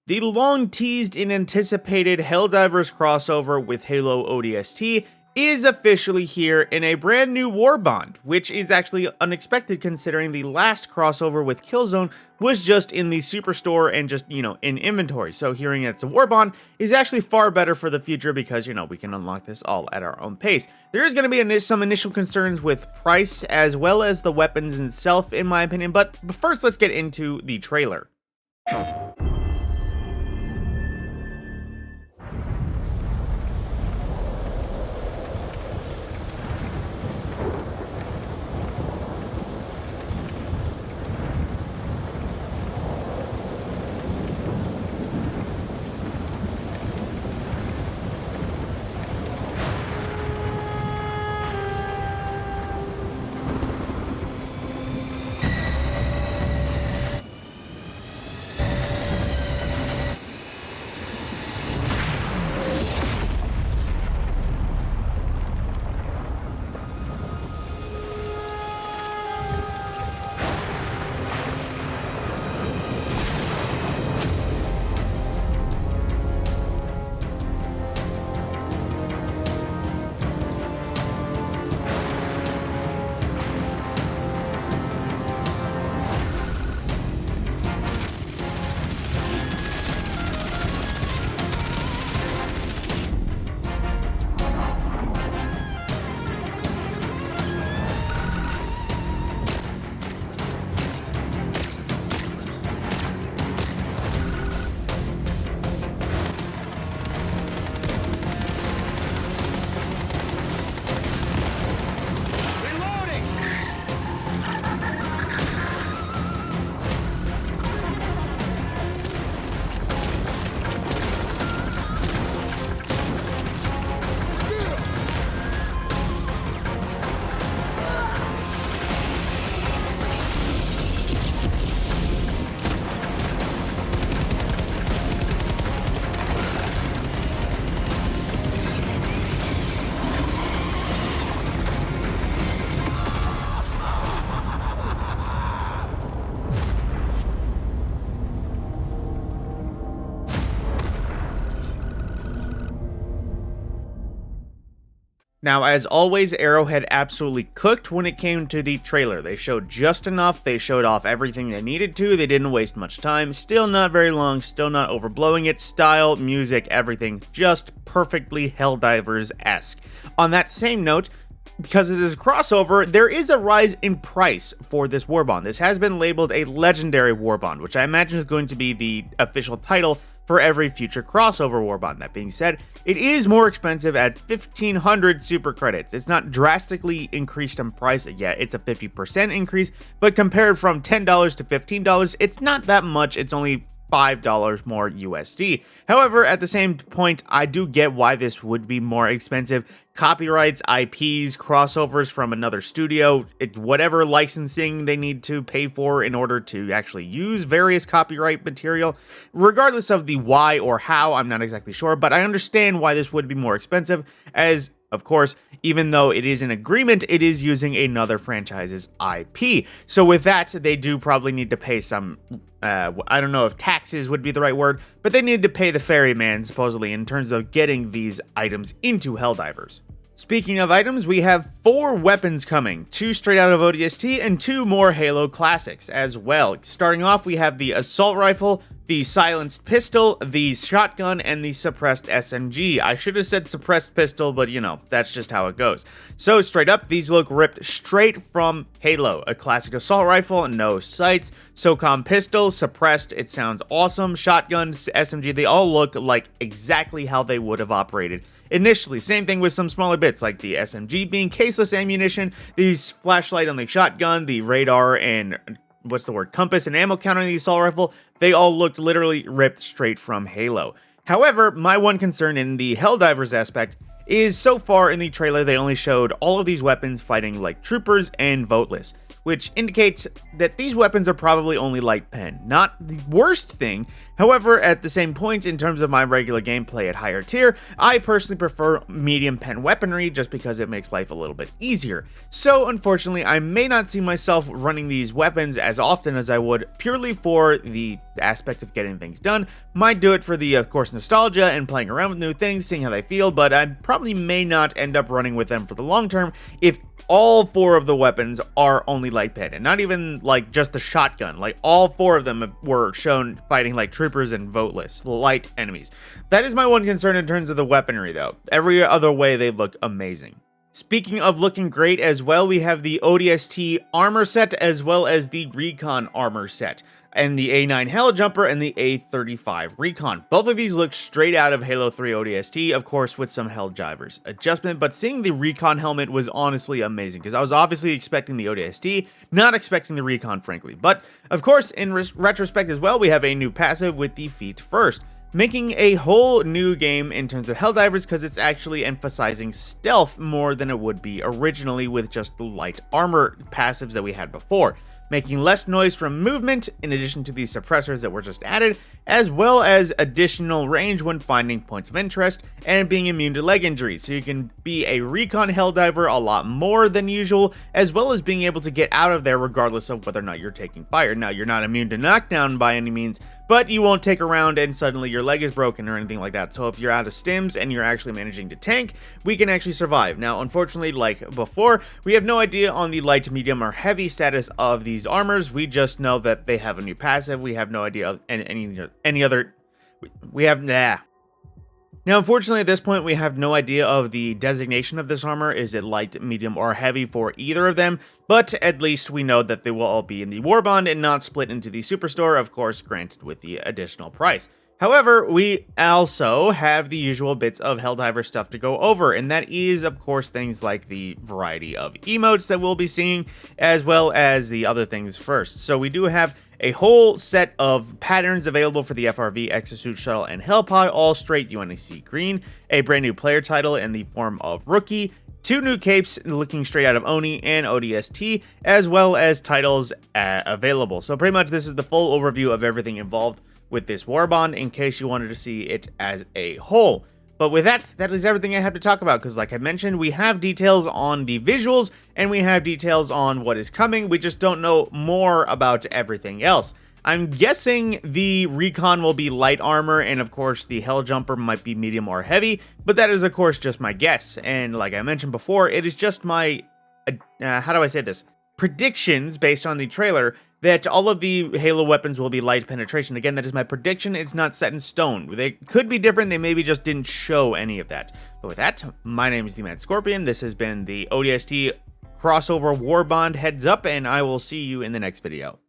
The long-teased and anticipated Helldivers crossover with Halo ODST is officially here in a brand new Warbond, which is actually unexpected considering the last crossover with Killzone was just in the Superstore and just, in inventory. So hearing it's a Warbond is actually far better for the future because, we can unlock this all at our own pace. There is going to be some initial concerns with price as well as the weapons itself, in my opinion, but first let's get into the trailer. Now, as always, Arrowhead absolutely cooked when it came to the trailer. They showed just enough, they showed off everything they needed to, they didn't waste much time, still not very long, still not overblowing it, style, music, everything, just perfectly Helldivers-esque. On that same note, because it is a crossover, there is a rise in price for this Warbond. This has been labeled a Legendary Warbond, which I imagine is going to be the official title for every future crossover Warbond. That being said, it is more expensive at 1,500 super credits. It's not drastically increased in price yet. It's a 50% increase, but compared from $10 to $15, it's not that much. It's only $5 more USD. However, at the same point, I do get why this would be more expensive. Copyrights, IPs, crossovers from another studio, whatever licensing they need to pay for in order to actually use various copyright material. Regardless of the why or how, I'm not exactly sure, but I understand why this would be more expensive as, of course, even though it is an agreement, it is using another franchise's IP. So with that, they do probably need to pay some, I don't know if taxes would be the right word, but they need to pay the ferryman, supposedly, in terms of getting these items into Helldivers. Speaking of items, we have 4 weapons coming, 2 straight out of ODST and 2 more Halo classics as well. Starting off, we have the assault rifle, the silenced pistol, the shotgun, and the suppressed SMG. I should have said suppressed pistol, but that's just how it goes. So straight up, these look ripped straight from Halo. A classic assault rifle, no sights, SOCOM pistol, suppressed, it sounds awesome, shotgun, SMG, they all look like exactly how they would have operated initially. Same thing with some smaller bits like the SMG being caseless ammunition, the flashlight on the shotgun, the radar and compass and ammo count on the assault rifle. They all looked literally ripped straight from Halo. However, my one concern in the Helldivers aspect is so far in the trailer they only showed all of these weapons fighting like troopers and voteless, which indicates that these weapons are probably only light pen. Not the worst thing, however, at the same point in terms of my regular gameplay at higher tier, I personally prefer medium pen weaponry just because it makes life a little bit easier. So unfortunately, I may not see myself running these weapons as often as I would purely for the aspect of getting things done. Might do it for the, of course, nostalgia and playing around with new things, seeing how they feel, but I probably may not end up running with them for the long term if all 4 of the weapons are only light pen, and not even like just the shotgun. Like all 4 of them were shown fighting like troopers and voteless light enemies. That is my one concern in terms of the weaponry though. Every other way they look amazing. Speaking of looking great as well, we have the ODST armor set as well as the Recon armor set, and the A9 Helljumper and the A35 Recon. Both of these look straight out of Halo 3 ODST, of course with some Helldivers adjustment, but seeing the Recon helmet was honestly amazing, because I was obviously expecting the ODST, not expecting the Recon frankly. But of course, in retrospect as well, we have a new passive with the feet first, making a whole new game in terms of Helldivers, because it's actually emphasizing stealth more than it would be originally with just the light armor passives that we had before, making less noise from movement in addition to these suppressors that were just added, as well as additional range when finding points of interest and being immune to leg injuries, so you can be a Recon Helldiver a lot more than usual, as well as being able to get out of there regardless of whether or not you're taking fire. Now, you're not immune to knockdown by any means, but you won't take a round and suddenly your leg is broken or anything like that. So if you're out of stims and you're actually managing to tank, we can actually survive. Now, unfortunately, like before, we have no idea on the light, medium, or heavy status of these armors. We just know that they have a new passive. We have no idea of any other. We have Now, unfortunately, at this point, we have no idea of the designation of this armor. Is it light, medium, or heavy for either of them? But at least we know that they will all be in the Warbond and not split into the Superstore, of course, granted with the additional price. However, we also have the usual bits of Helldiver stuff to go over, and that is, of course, things like the variety of emotes that we'll be seeing, as well as the other things first. So we do have a whole set of patterns available for the FRV, Exosuit Shuttle, and Hellpod, all straight UNSC Green, a brand new player title in the form of Rookie, 2 new capes looking straight out of Oni and ODST, as well as titles available. So pretty much this is the full overview of everything involved with this Warbond, in case you wanted to see it as a whole. But with that, that is everything I have to talk about, because like I mentioned, we have details on the visuals, and we have details on what is coming. We just don't know more about everything else. I'm guessing the Recon will be light armor, and of course the Helljumper might be medium or heavy, but that is of course just my guess. And like I mentioned before, it is just my, how do I say this? Predictions based on the trailer that all of the Halo weapons will be light penetration. Again, that is my prediction. It's not set in stone. They could be different. They maybe just didn't show any of that. But with that, my name is the Mad Scorpion. This has been the ODST crossover Warbond heads up, and I will see you in the next video.